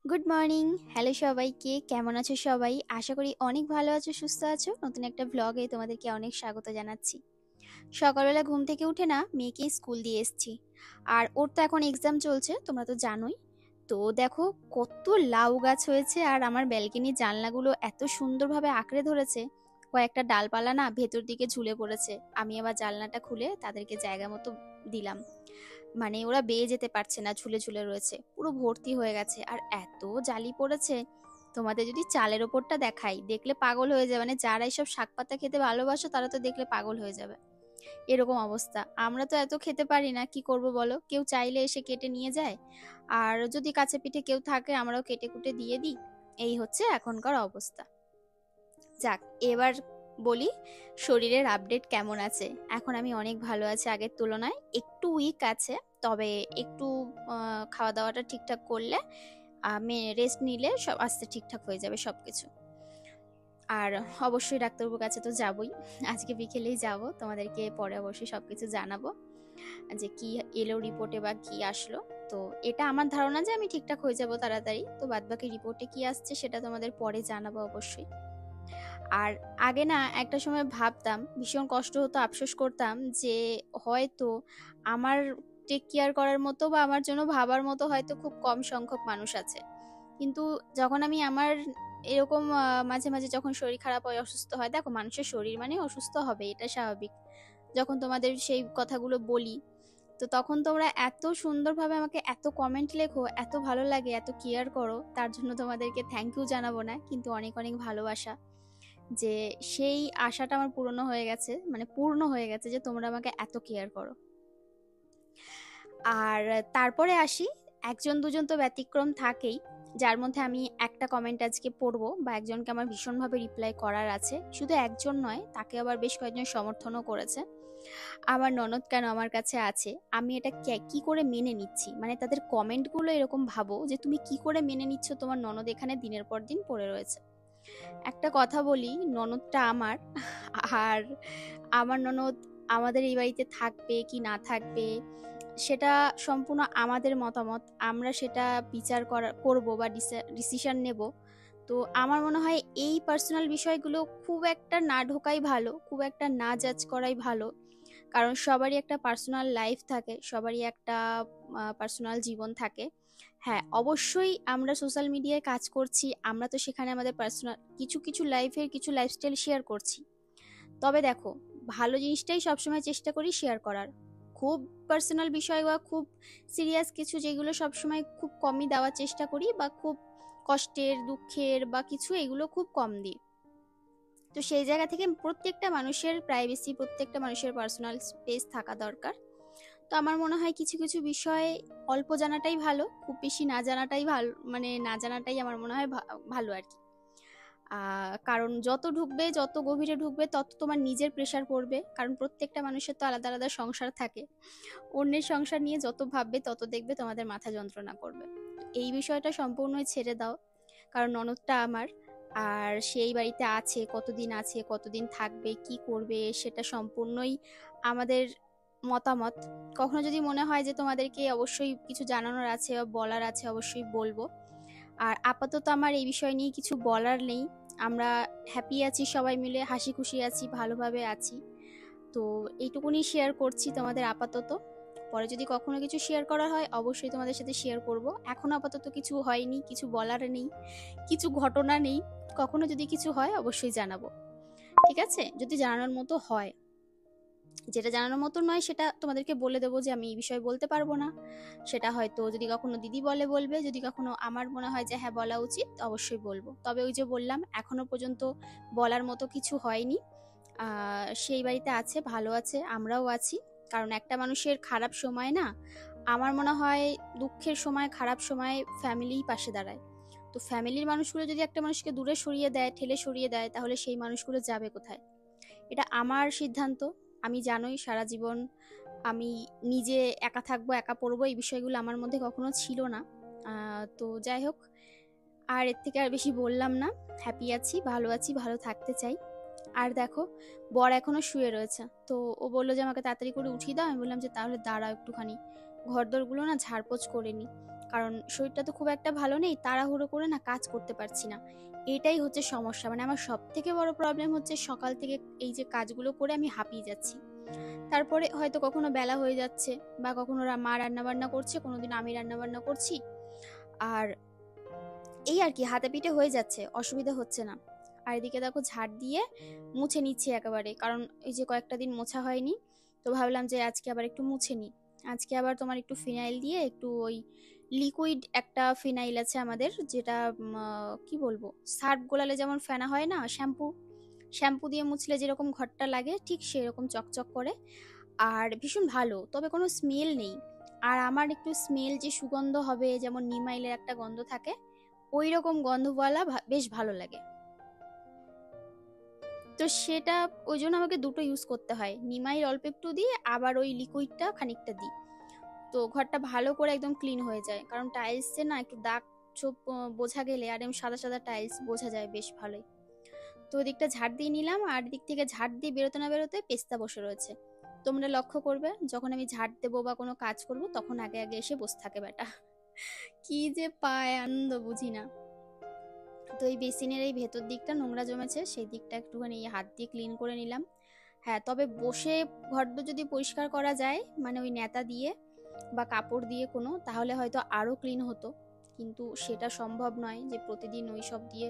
Good morning. Hello সবাইকে, কেমন আছো সবাই? আশা করি অনেক ভালো আছো, সুস্থ আছো। নতুন একটা ব্লগে তোমাদেরকে অনেক স্বাগত জানাচ্ছি। সকালবেলা ঘুম থেকে উঠে না মেয়েকে স্কুল দিয়ে এসেছি। আর ওর তো এখন এক্সাম চলছে, তোমরা তো জানোই। তো দেখো কত লাউ গাছ হয়েছে, আর আমার ব্যালকনির জানলাগুলো এত সুন্দরভাবে আঁকড়ে ধরেছে। কয়েকটা ডালপালা না ভেতর দিকে ঝুলে পড়েছে। আমি আবার জানলাটা খুলে তাদেরকে জায়গা মতো দিলাম। মানে ওরা বেয়ে যেতে পারছে না, ঝুলে ঝুলে রয়েছে, পুরো ভর্তি হয়ে গেছে। আর এত জালি পড়েছে, তোমাদের যদি চালের ওপরটা দেখাই দেখলে পাগল হয়ে যাবে। মানে যারা এইসব শাক পাতা খেতে ভালোবাসো তারা তো দেখলে পাগল হয়ে যাবে, এরকম অবস্থা। আমরা তো এত খেতে পারি না, কি করব বলো? কেউ চাইলে এসে কেটে নিয়ে যায়, আর যদি কাছে পিঠে কেউ থাকে আমরাও কেটে কুটে দিয়ে দিই। এই হচ্ছে এখনকার অবস্থা। যাক, এবার বলি শরীরের আপডেট কেমন আছে। এখন আমি অনেক ভালো আছি, আগের তুলনায় একটু উইক আছে। তবে একটু খাওয়া দাওয়াটা ঠিকঠাক করলে, আমি রেস্ট নিলে সব আস্তে ঠিকঠাক হয়ে যাবে সবকিছু। আর অবশ্যই ডাক্তারবাবুর কাছে তো যাবই, আজকে বিকেলেই যাব। তোমাদেরকে পরে অবশ্যই সবকিছু জানাবো যে কি এলো রিপোর্টে বা কি আসলো। তো এটা আমার ধারণা যে আমি ঠিকঠাক হয়ে যাব তাড়াতাড়ি। তো বাদবাকি রিপোর্টে কি আসছে সেটা তোমাদের পরে জানাবো অবশ্যই। আর আগে না একটা সময় ভাবতাম, ভীষণ কষ্ট হতো, আফসোস করতাম যে হয়তো আমার টেক কেয়ার করার মতো বা আমার জন্য ভাবার মতো হয়তো খুব কম সংখ্যক মানুষ আছে। কিন্তু যখন আমি আমার এরকম মাঝে মাঝে যখন শরীর খারাপ হয়, অসুস্থ হয়, দেখো মানুষের শরীর মানে অসুস্থ হবে, এটা স্বাভাবিক। যখন তোমাদের সেই কথাগুলো বলি, তো তখন তোমরা এত সুন্দরভাবে আমাকে এত কমেন্ট লেখো, এত ভালো লাগে, এত কেয়ার করো, তার জন্য তোমাদেরকে থ্যাংক ইউ জানাবো না, কিন্তু অনেক অনেক ভালোবাসা। যে সেই আশাটা আমার পূর্ণ হয়ে গেছে, মানে পূর্ণ হয়ে গেছে যে তোমরা আমাকে এত কেয়ার করো। আর তারপরে আসি, একজন দুজন তো ব্যতিক্রম থাকেই, যার মধ্যে আমি একটা কমেন্ট আজকে পড়বো, বা একজনকে আমার ভীষণভাবে রিপ্লাই করার আছে। শুধু একজন নয়, তাকে আবার বেশ কয়েকজন সমর্থনও করেছে। আমার ননদ কেন আমার কাছে আছে, আমি এটা কি করে মেনে নিচ্ছি, মানে তাদের কমেন্টগুলো এরকম ভাবো যে তুমি কি করে মেনে নিচ্ছ তোমার ননদ এখানে দিনের পর দিন পড়ে রয়েছে। একটা কথা বলি, ননদটা আমার। আর আমার ননদ আমাদের এই বাড়িতে থাকবে কি না থাকবে সেটা সম্পূর্ণ আমাদের মতামত, আমরা সেটা বিচার করব বা ডিসিশন নেব। তো আমার মনে হয় এই পার্সোনাল বিষয়গুলো খুব একটা না ঢোকাই ভালো, খুব একটা না জাজ করাই ভালো। কারণ সবারই একটা পার্সোনাল লাইফ থাকে, সবারই একটা পার্সোনাল জীবন থাকে। হ্যাঁ, অবশ্যই আমরা সোশ্যাল মিডিয়ায় কাজ করছি, আমরা তো সেখানে আমাদের পার্সোনাল কিছু কিছু লাইফের কিছু লাইফস্টাইল শেয়ার করছি। তবে দেখো, ভালো জিনিসটাই সবসময় চেষ্টা করি শেয়ার করার। খুব পার্সোনাল বিষয় বা খুব সিরিয়াস কিছু যেগুলো সবসময় খুব কমই দেওয়ার চেষ্টা করি, বা খুব কষ্টের দুঃখের বা কিছু এগুলো খুব কম দিই। তো সেই জায়গা থেকে প্রত্যেকটা মানুষের প্রাইভেসি, প্রত্যেকটা মানুষের পার্সোনাল স্পেস থাকা দরকার। তো আমার মনে হয় কিছু কিছু বিষয় অল্প জানাটাই ভালো, খুব বেশি না জানাটাই ভালো, মানে না জানাটাই আমার মনে হয় ভালো আর কি। কারণ যত ঢুকবে, যত গভীরে ঢুকবে, তত তোমার নিজের প্রেশার পড়বে, কারণ প্রত্যেকটা মানুষের তো আলাদা আলাদা সংসার থাকে। অন্যের সংসার নিয়ে যত ভাববে তত দেখবে তোমাদের মাথা যন্ত্রণা করবে। তো এই বিষয়টা সম্পূর্ণই ছেড়ে দাও, কারণ ননদটা আমার। আর সেই বাড়িতে আছে, কতদিন আছে, কতদিন থাকবে, কি করবে, সেটা সম্পূর্ণই আমাদের মতামত। কখনো যদি মনে হয় যে তোমাদেরকে অবশ্যই কিছু জানানোর আছে বা বলার আছে, অবশ্যই বলবো। আর আপাতত আমার এই বিষয় নিয়ে কিছু বলার নেই। আমরা হ্যাপি আছি, সবাই মিলে হাসি খুশি আছি, ভালোভাবে আছি। তো এইটুকুনি শেয়ার করছি তোমাদের আপাতত। পরে যদি কখনো কিছু শেয়ার করা হয় অবশ্যই তোমাদের সাথে শেয়ার করব। এখন আপাতত কিছু হয়নি, কিছু বলার নেই, কিছু ঘটনা নেই। কখনো যদি কিছু হয় অবশ্যই জানাবো, ঠিক আছে? যদি জানানোর মতো হয়। যেটা জানানোর মতো নয় সেটা তোমাদেরকে বলে দেবো যে আমি এই বিষয়ে বলতে পারবো না। সেটা হয়তো যদি কখনো দিদি বলে বলবে, যদি কখনো আমার মনে হয় যে হ্যাঁ বলা উচিত, অবশ্যই বলবো। তবে ওই যে বললাম, এখনো পর্যন্ত বলার মতো কিছু হয়নি। সেই বাড়িতে আছে, ভালো আছে, আমরাও আছি। কারণ একটা মানুষের খারাপ সময় না, আমার মনে হয় দুঃখের সময়, খারাপ সময় ফ্যামিলিই পাশে দাঁড়ায়। তো ফ্যামিলির মানুষগুলো যদি একটা মানুষকে দূরে সরিয়ে দেয়, ঠেলে সরিয়ে দেয়, তাহলে সেই মানুষগুলো যাবে কোথায়? এটা আমার সিদ্ধান্ত। আমি জানোই সারা জীবন আমি নিজে একা থাকবো, একা পড়বো, এই বিষয়গুলো আমার মধ্যে কখনো ছিল না। তো যাই হোক, আর এর থেকে আর বেশি বললাম না। হ্যাপি আছি, ভালো আছি, ভালো থাকতে চাই। আর দেখো, বর এখনো শুয়ে রয়েছে। তো ও বললো যে আমাকে তাড়াতাড়ি করে উঠিয়ে দাও। আমি বললাম যে তাহলে দাঁড়াও একটুখানি, ঘরদোরগুলো না ঝাড়পোছ করে নি। কারণ শরীরটা তো খুব একটা ভালো নেই, তাড়াহুড়ো করে না কাজ করতে পারছি না। এটাই হচ্ছে সমস্যা। মানে আমার সব থেকে বড় প্রবলেম হচ্ছে সকাল থেকে এই যে কাজগুলো করে আমি হাঁপিয়ে যাচ্ছি। তারপরে হয়তো কখনো বেলা হয়ে যাচ্ছে, বা কখনো মা রান্না বান্না করছে, কোনোদিন আমি রান্না বান্না করছি। আর এই আর কি হাতে পিঠে হয়ে যাচ্ছে, অসুবিধা হচ্ছে না। আর এদিকে দেখো ঝাড় দিয়ে মুছে নিচ্ছি একেবারে, কারণ এই যে কয়েকটা দিন মোছা হয়নি, তো ভাবলাম যে আজকে আবার একটু মুছে নিই। আজকে আবার তোমার একটু ফিনাইল দিয়ে, একটু ওই লিকুইড একটা ফিনাইল আছে আমাদের, যেটা কি বলবো, সার্ফ গোলালে যেমন ফেনা হয় না, শ্যাম্পু শ্যাম্পু দিয়ে মুছলে যেরকম ঘরটা লাগে ঠিক সেরকম চকচক করে। আর ভীষণ ভালো, তবে কোনো স্মেল নেই। আর আমার একটু স্মেল যে সুগন্ধ হবে, যেমন নিমাইলের একটা গন্ধ থাকে, ওই রকম গন্ধওয়ালা বেশ ভালো লাগে। তো সেটা ওই জন্য আমাকে দুটো ইউজ করতে হয়, নিমাইল অল্প একটু দিই, আবার ওই লিকুইডটা খানিকটা দিই। তো ঘরটা ভালো করে একদম ক্লিন হয়ে যায়, কারণ টাইলসে না একটু দাগ ছোপ বোঝা গেলে, আর এমন সাদা সাদা টাইলস বোঝা যায় বেশ ভালোই। তো ওদিকটা ঝাড় দিয়ে নিলাম, আর দিক থেকে ঝাড় দিয়ে বেরোতে না বেরোতে পেস্তা বসে রয়েছে। তোমরা লক্ষ্য করবে যখন আমি ঝাড় দেবো বা কোনো কাজ করব, তখন আগে আগে এসে বসে থাকে বেটা। কি যে পায় আনন্দ বুঝি না। তো এই বেসিনের এই ভেতর দিকটা নোংরা জমেছে, সেই দিকটা একটুখানি হাত দিয়ে ক্লিন করে নিলাম। হ্যাঁ, তবে বসে ঘরটা যদি পরিষ্কার করা যায়, মানে ওই নেতা দিয়ে বা কাপড় দিয়ে কোনো, তাহলে হয়তো আরো ক্লিন হতো। কিন্তু সেটা সম্ভব নয় যে প্রতিদিন ওই সব দিয়ে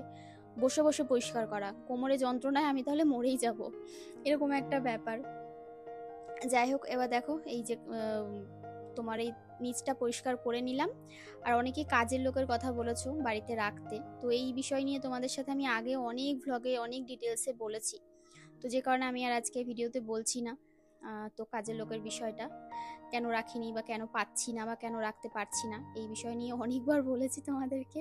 বসে বসে পরিষ্কার করা, কোমরে যন্ত্রণায় আমি তাহলে মরেই যাব, এরকম একটা ব্যাপার। যাই হোক, এবার দেখো এই যে তোমার এই নিচটা পরিষ্কার করে নিলাম। আর অনেকে কাজের লোকের কথা বলেছো বাড়িতে রাখতে, তো এই বিষয় নিয়ে তোমাদের সাথে আমি আগে অনেক ভ্লগে অনেক ডিটেলসে বলেছি, তো যে কারণে আমি আর আজকে ভিডিওতে বলছি না। তো কাজের লোকের বিষয়টা কেন রাখিনি, বা কেন পাচ্ছি না, বা কেন রাখতে পারছি না, এই বিষয় নিয়ে অনেকবার বলেছি তোমাদেরকে।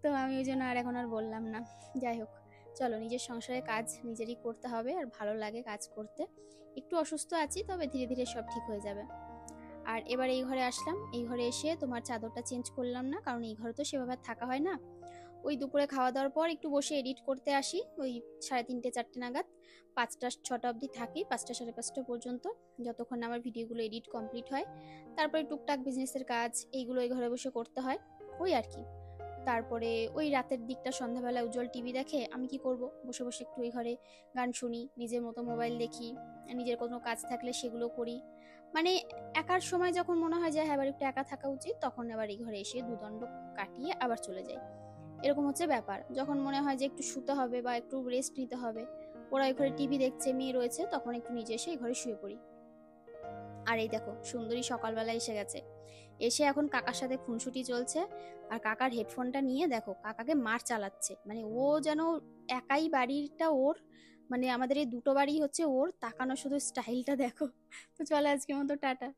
তো আমি ওই জন্য আর এখন আর বললাম না। যাই হোক, চলো, নিজের সংসারের কাজ নিজেরই করতে হবে, আর ভালো লাগে কাজ করতে। একটু অসুস্থ আছি, তবে ধীরে ধীরে সব ঠিক হয়ে যাবে। আর এবার এই ঘরে আসলাম, এই ঘরে এসে তোমার চাদরটা চেঞ্জ করলাম না, কারণ এই ঘরে তো সেভাবে থাকা হয় না। ওই দুপুরে খাওয়া দাওয়ার পর একটু বসে এডিট করতে আসি, ওই 3:30 4টে নাগাদ, 5টা 6টা অবধি থাকি, 5টা 5:30 পর্যন্ত, যতক্ষণ না আমার ভিডিওগুলো এডিট কমপ্লিট হয়। তারপরে টুকটাক বিজনেসের কাজ এইগুলো এই ঘরে বসে করতে হয়, ওই আর কি। তারপরে ওই রাতের দিকটা সন্ধ্যাবেলা উজ্জ্বল টিভি দেখে, আমি কি করব, বসে বসে একটু ওই ঘরে গান শুনি, নিজের মতো মোবাইল দেখি, নিজের কোনো কাজ থাকলে সেগুলো করি। মানে একার সময় যখন মনে হয় যে হ্যাঁ এবার একটু একা থাকা উচিত, তখন আবার এই ঘরে এসে দুদণ্ড কাটিয়ে আবার চলে যাই। এরকম হচ্ছে ব্যাপার। যখন মনে হয় যে একটু শুতে হবে বা একটু রেস্ট নিতে হবে, ওরা ওই ঘরে টিভি দেখছে, মেয়ে রয়েছে, তখন একটু নিজে এসে এই ঘরে শুয়ে পড়ি। আর এই দেখো সুন্দরী সকালবেলা এসে গেছে, এসে এখন কাকার সাথে খুনসুটি চলছে। আর কাকার হেডফোনটা নিয়ে দেখো কাকাকে মার চালাচ্ছে, মানে ও যেন একাই বাড়িটা ওর, মানে আমাদের এই দুটো বাড়ি হচ্ছে ওর, তাকানো শুধু স্টাইলটা দেখো। তো চলো আজকের মতো টাটা।